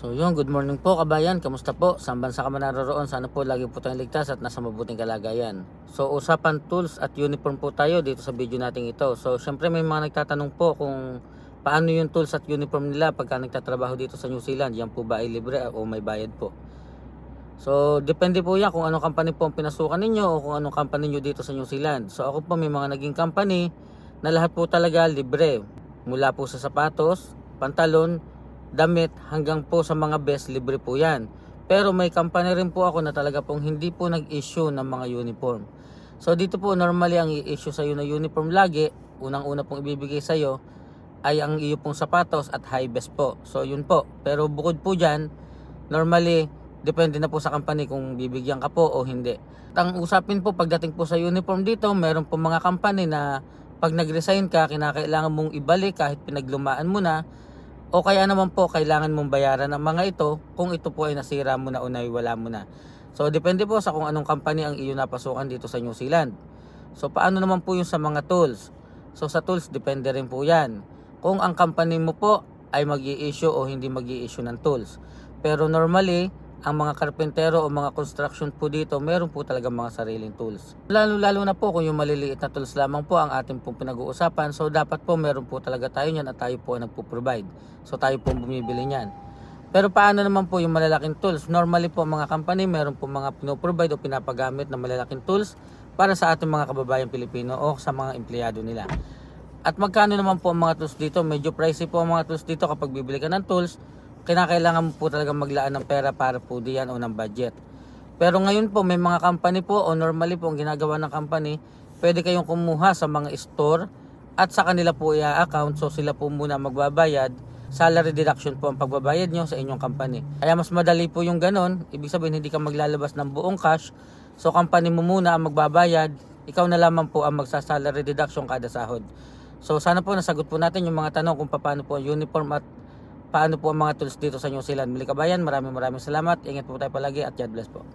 So yun, good morning po kabayan, kamusta po? Saan bansa ka man naroon? Sana po lagi po tayong ligtas at nasa mabuting kalagayan. So usapan tools at uniform po tayo dito sa video natin ito. So syempre may mga nagtatanong po kung paano yung tools at uniform nila pagka nagtatrabaho dito sa New Zealand. Yan po ba ay libre o may bayad po? So depende po yan kung anong company po ang pinasukan ninyo o kung anong company nyo dito sa New Zealand. So ako po may mga naging company na lahat po talaga libre. Mula po sa sapatos, pantalon, damit hanggang po sa mga vest, libre po yan. Pero may company rin po ako na talaga pong hindi po nag-issue ng mga uniform. So dito po normally ang i-issue sa iyo na uniform lagi, unang-una pong ibibigay sa iyo ay ang iyo pong sapatos at high vest po. So yun po. Pero bukod po dyan, normally depende na po sa company kung bibigyan ka po o hindi. Ang usapin po pagdating po sa uniform dito, meron po mga company na pag nag-resign ka, kinakailangan mong ibalik kahit pinaglumaan mo na, o kaya naman po kailangan mong bayaran ng mga ito kung ito po ay nasira mo na o naiwala mo na. So depende po sa kung anong company ang iyo napasukan dito sa New Zealand. So paano naman po yung sa mga tools? So sa tools depende rin po yan. Kung ang company mo po ay mag-i-issue o hindi mag-i-issue ng tools. Pero normally ang mga karpentero o mga construction po dito, meron po talaga mga sariling tools. Lalo na po kung yung maliliit na tools lamang po ang ating pong pinag-uusapan. So dapat po meron po talaga tayo niyan at tayo po ang nagpo-provide. So tayo po bumibili niyan. Pero paano naman po yung malalaking tools? Normally po mga company meron po mga pinoprovide o pinapagamit na malalaking tools para sa ating mga kababayang Pilipino o sa mga empleyado nila. At magkano naman po ang mga tools dito? Medyo pricey po ang mga tools dito kapag bibili ka ng tools. Kinakailangan mo po talaga maglaan ng pera para po diyan o ng budget. Pero ngayon po may mga company po o normally po ang ginagawa ng company, pwede kayong kumuha sa mga store at sa kanila po i-account, so sila po muna magbabayad. Salary deduction po ang pagbabayad nyo sa inyong company. Kaya mas madali po yung ganon. Ibig sabihin hindi ka maglalabas ng buong cash. So company mo muna ang magbabayad, ikaw na lamang po ang magsa-salary deduction kada sahod. So sana po nasagot po natin yung mga tanong kung paano po ang uniform at paano po ang mga tools dito sa New Zealand. Muli kabayan, maraming salamat. Ingat po tayo palagi at God bless po.